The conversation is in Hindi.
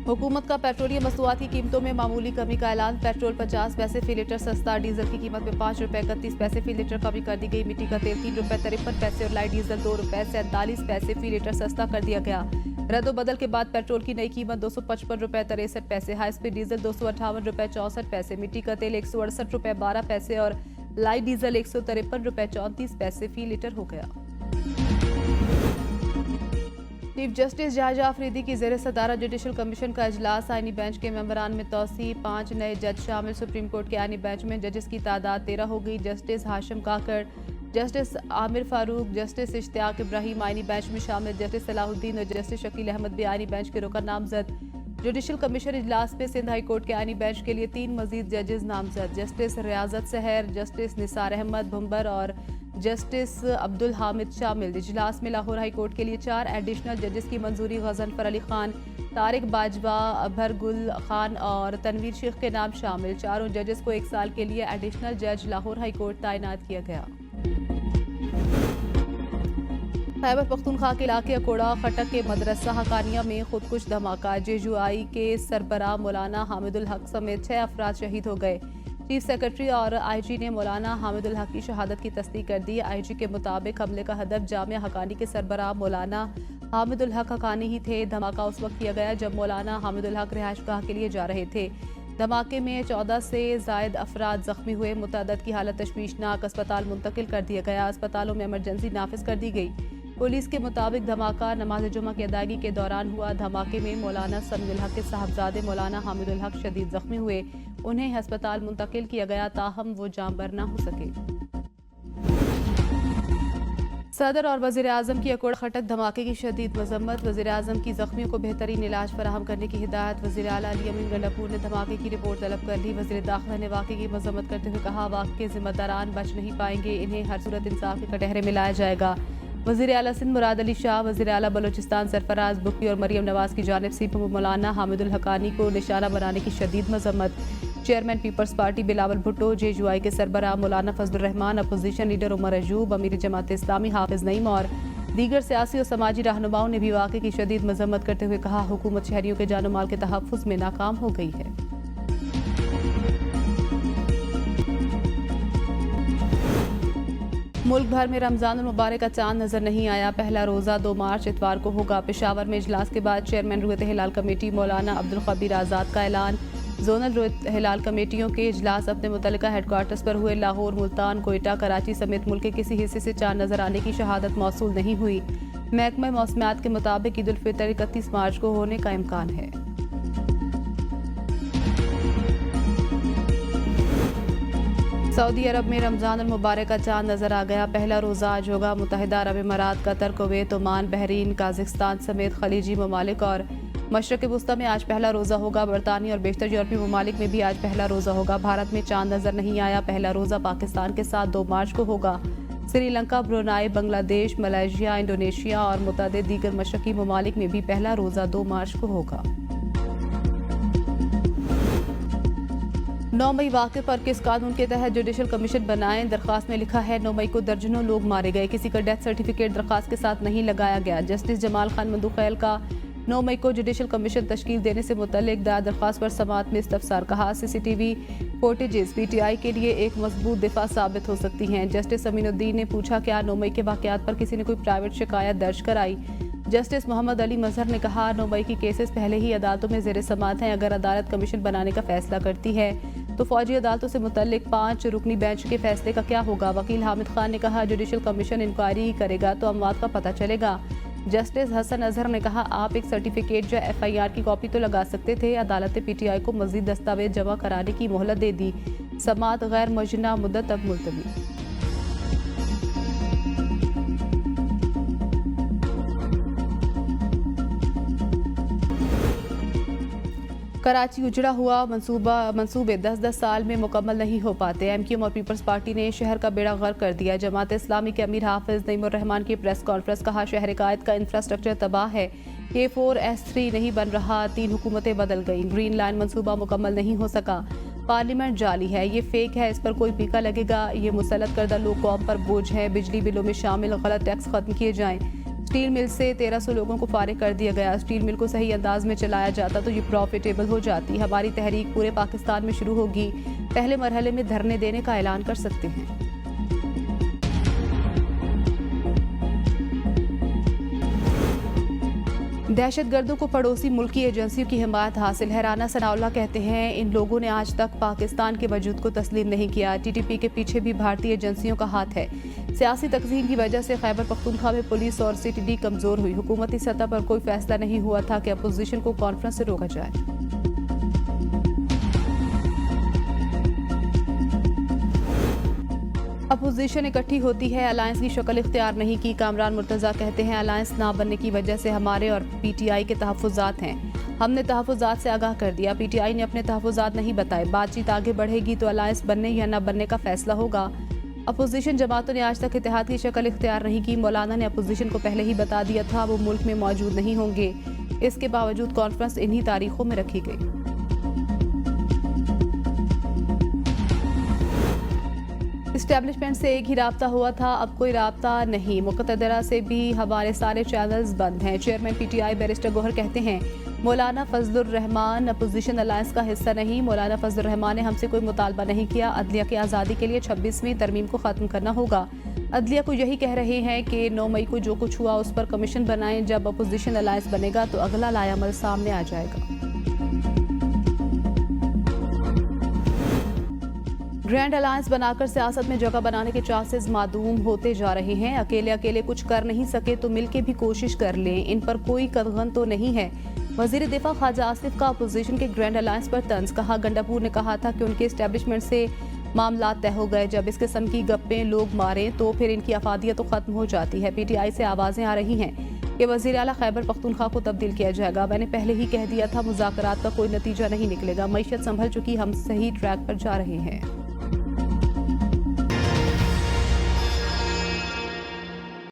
हुकूमत का पेट्रोलियम मसनूआत की कीमतों में मामूली कमी का ऐलान। पेट्रोल 50 पैसे फी लीटर सस्ता, डीजल की कीमत में 5 रुपए 31 पैसे फी लीटर कमी कर दी गई। मिट्टी का तेल 3 रुपए 53 पैसे और लाइट डीजल 2 रुपए 47 पैसे फी लीटर सस्ता कर दिया गया। रद्दोबदल के बाद पेट्रोल की नई कीमत 255 रुपए 63 पैसे, हाई स्पीड डीजल 258 रुपए 64 पैसे, मिट्टी का तेल 168 रुपए 12 पैसे और लाइट डीजल 153 रुपए 34 पैसे फी लीटर हो गया। चीफ जस्टिस जायजा अफरीदी की ज़ेर सदारत जुडिशल कमीशन का इजलास। आईनी बेंच के मेंबरान में तोसी, 5 नए जज शामिल। सुप्रीम कोर्ट के आईनी बेंच में जजेस की तादाद 13 हो गई। जस्टिस हाशिम काकड़, जस्टिस आमिर फारूक, जस्टिस इश्तियाक इब्राहिम आईनी बेंच में शामिल। जस्टिस सलाहुद्दीन और जस्टिस शकील अहमद भी आईनी बेंच के रुकन नामजद। जुडिशल कमीशन इजलास में सिंध हाई कोर्ट के आईनी बेंच के लिए 3 मजीद जजेस नामजद। जस्टिस रियाजत सहर, जस्टिस निसार अहमद भुम्बर और जस्टिस अब्दुल हामिद शामिल। इजलास में लाहौर हाई कोर्ट के लिए 4 एडिशनल जजेस की मंजूरी। गजनफर अली खान, तारिक बाजवा, अभर गुल खान और तनवीर शेख के नाम शामिल। चारों जजेस को 1 साल के लिए एडिशनल जज लाहौर हाई कोर्ट तैनात किया गया। खैबर पख्तूनख्वा के इलाके अकोड़ा खटक के मदरसा हकानिया में खुदकुश धमाका। जेजुआई के सरबराह मौलाना हामिदुल हक समेत 6 अफराद शहीद हो गए। चीफ सेक्रेटरी और आईजी ने मौलाना हामिदुल हक की शहादत की तस्दीक कर दी। आईजी के मुताबिक हमले का हदफ जामिया हकानी के सरबराह मौलाना हामिदुल हक हकानी ही थे। धमाका उस वक्त किया गया जब मौलाना हामिदुल हक रिहाइशगाह के लिए जा रहे थे। धमाके में 14 से जायद अफराद जख्मी हुए। मुतअद्दिद की हालत तशवीशनाक, अस्पताल मुंतकिल कर दिया गया। अस्पतालों में इमरजेंसी नाफिज कर दी गई। पुलिस के मुताबिक धमाका नमाज जुमा की अदायगी के दौरान हुआ। धमाके में मौलाना समीउल हक के साहबजादे मौलाना हामिदुल हक शदीद जख्मी हुए। उन्हें अस्पताल मुंतकिल किया गया, ताहम वो जांबर न हो सके। सदर और वज़ीर आज़म की अकोड़ खटक धमाके की शदीद मजम्मत। वज़ीर आज़म की जख्मियों को बेहतरीन इलाज फराहम करने की हिदायत। वज़ीर आला अली अमीन गंडापुर ने धमाके की रिपोर्ट तलब कर ली। वज़ीर दाखिला ने वाक़े की मजम्मत करते हुए कहा, वाक़े के जिम्मेदारान बच नहीं पाएंगे, इन्हें हर सूरत इंसाफ के कटहरे में लाया जाएगा। वज़ीर आला सिंध मुराद अली शाह, वज़ीर आला बलोचिस्तान सरफराज बुकी और मरियम नवाज की जानिब से मौलाना हामिदुल हकानी को निशाना बनाने की शदीद मजम्मत। Chairman People's party Bilawal Bhutto, जेजुआई के सरबराह मौलाना फजलुर रहमान, अपोजिशन लीडर उमर अजूब, अमीर जमात इस्लामी हाफिज नईम और दीगर सियासी और समाजी रहनुमाओं ने भी वाक़े की शदीद मजम्मत करते हुए कहा, हुकूमत शहरियों के जानो माल के तहफ़्फ़ुज़ में नाकाम हो गई है। मुल्क भर में रमज़ान मुबारक का चांद नजर नहीं आया। पहला रोज़ा 2 मार्च इतवार को होगा। पेशावर में इजलास के बाद चेयरमैन रुयत हिलाल कमेटी मौलाना अब्दुल खबीर आज़ाद का ऐलान। जोनल रुयत हिलाल कमेटियों के इजलास अपने मुतल्लिका हेडक्वार्टर्स पर हुए। लाहौर, मुल्तान, कोयटा, कराची समेत मुल्क के किसी हिस्से से चांद नजर आने की शहादत मौसूल नहीं हुई। महकमा मौसमियात के मुताबिक ईद उल फितर 31 मार्च को होने का इम्कान है। सऊदी अरब में रमज़ान मुबारक का चांद नजर आ गया। पहला रोज़ा आज होगा। मुत्तहिदा अरब इमारात, कतर, कुवैत, ओमान, बहरीन, काज़ाख्स्तान समेत खलीजी ममालिक और मशरक़ वुस्ता में आज पहला रोज़ा होगा। बरतानिया और बेशतर यूरोपीय ममालिक में भी आज पहला रोज़ा होगा। भारत में चांद नजर नहीं आया। पहला रोज़ा पाकिस्तान के साथ 2 मार्च को होगा। Sri Lanka, Brunei, Bangladesh, Malaysia, Indonesia और मुतअद्दिद दीगर मशरक़ी ममालिक में भी पहला रोज़ा 2 मार्च को होगा। 9 मई वाक़े पर किस कानून के तहत जुडिशल कमीशन बनाएं। दरख्वास्त में लिखा है 9 मई को दर्जनों लोग मारे गए, किसी का डेथ सर्टिफिकेट दरख्वास्त के साथ नहीं लगाया गया। जस्टिस जमाल खान मंदूखैल का 9 मई को जुडिशल कमीशन तश्कील देने से मुतल्लिक दायर दरख्वास्त पर समाअत में इस्तफसार। कहा, CCTV फुटेजेस PTI के लिए एक मजबूत दिफा साबित हो सकती हैं। जस्टिस अमीनुद्दीन ने पूछा, क्या 9 मई के वाक़यात पर किसी ने कोई प्राइवेट शिकायत दर्ज कराई। जस्टिस मोहम्मद अली मजहर ने कहा, 9 मई की केसेस पहले ही अदालतों में ज़ेर समाअत हैं। अगर अदालत कमीशन बनाने का फैसला करती है तो फौजी अदालतों से मुतल्लिक 5 रुकनी बेंच के फैसले का क्या होगा। वकील हामिद खान ने कहा, जुडिशल कमीशन इंक्वायरी करेगा तो अमवात का पता चलेगा। जस्टिस हसन अजहर ने कहा, आप एक सर्टिफिकेट या FIR की कॉपी तो लगा सकते थे। अदालत ने PTI को मजीद दस्तावेज जमा कराने की मोहलत दे दी। समाअत गैर मुअज्जला मुद्दत तक मुलतवी। कराची उजड़ा हुआ। मंसूबे 10-10 साल में मुकम्मल नहीं हो पाते। MQM और पीपल्स पार्टी ने शहर का बेड़ा गर्क कर दिया। जमात इस्लामी के अमीर हाफिज नईमुर रहमान की प्रेस कॉन्फ्रेंस। कहा, शहर कायद का इंफ्रास्ट्रक्चर तबाह है। K4 S3 नहीं बन रहा। 3 हुकूमतें बदल गई। ग्रीन लाइन मंसूबा मुकम्मल नहीं हो सका। पार्लियामेंट जाली है, ये फेक है, इस पर कोई फीका लगेगा। ये मुसल्लत करदा लोग कौम पर बोझ है। बिजली बिलों में शामिल गलत टैक्स खत्म किए जाएं। स्टील मिल से 1300 लोगों को फारिग कर दिया गया। स्टील मिल को सही अंदाज में चलाया जाता तो ये प्रॉफिटेबल हो जाती। हमारी तहरीक पूरे पाकिस्तान में शुरू होगी। पहले मरहले में धरने देने का ऐलान कर सकते हैं। दहशतगर्दों को पड़ोसी मुल्क की एजेंसियों की हिमायत हासिल है। राना सनाउल्लाह कहते हैं इन लोगों ने आज तक पाकिस्तान के वजूद को तस्लीम नहीं किया। टीटीपी के पीछे भी भारतीय एजेंसियों का हाथ है। सियासी तकसीम की वजह से खैबर पख्तूनख्वा में पुलिस और सीटीडी कमजोर हुई। हुकूमती सतह पर कोई फैसला नहीं हुआ था कि अपोजिशन को कॉन्फ्रेंस से रोका जाए। अपोजिशन इकट्ठी होती है, अलायंस की शक्ल इख्तियार नहीं की। कामरान मुर्तज़ा कहते हैं अलायंस ना बनने की वजह से हमारे और पीटीआई के तहफ़्फ़ुज़ात हैं। हमने तहफ़्फ़ुज़ात से आगाह कर दिया। पीटीआई ने अपने तहफ़्फ़ुज़ात नहीं बताए। बातचीत आगे बढ़ेगी तो अलायंस बनने या न बनने का फैसला होगा। अपोजिशन जमातों ने आज तक इत्तेहाद की शक्ल इख्तियार नहीं की। मौलाना ने अपोजिशन को पहले ही बता दिया था वो मुल्क में मौजूद नहीं होंगे। इसके बावजूद कॉन्फ्रेंस इन्हीं तारीखों में रखी गई। इस्टेब्लिशमेंट से एक ही राब्ता हुआ था, अब कोई राब्ता नहीं। मुक़तदरा से भी हमारे सारे चैनल्स बंद हैं। चेयरमैन पीटीआई बैरिस्टर गौहर कहते हैं मौलाना फजलुर रहमान अपोजिशन अलायंस का हिस्सा नहीं। मौलाना फजलुर रहमान ने हमसे कोई मुतालबा नहीं किया। अदलिया की आज़ादी के लिए 26वीं तरमीम को ख़त्म करना होगा। अदलिया को यही कह रहे हैं कि 9 मई को जो कुछ हुआ उस पर कमीशन बनाएं। जब अपोजिशन अलायंस बनेगा तो अगला लायामल सामने आ जाएगा। ग्रैंड अलायंस बनाकर सियासत में जगह बनाने के चांसेस मादूम होते जा रहे हैं। अकेले अकेले कुछ कर नहीं सके तो मिलके भी कोशिश कर लें। इन पर कोई कदगन तो नहीं है। वजीर दिफा ख्वाजा आसिफ का अपोजिशन के ग्रैंड अलायंस पर तंज। कहा गंडापुर ने कहा था कि उनके इस्टेब्लिशमेंट से मामला तय हो गए। जब इस किस्म की गप्पें लोग मारें तो फिर इनकी अफादियत तो खत्म हो जाती है। पीटीआई से आवाजें आ रही हैं कि वज़ीर आला खैबर पख्तूनख्वा को तब्दील किया जाएगा। मैंने पहले ही कह दिया था मुज़ाकरात का कोई नतीजा नहीं निकलेगा। मईशत संभल चुकी, हम सही ट्रैक पर जा रहे हैं।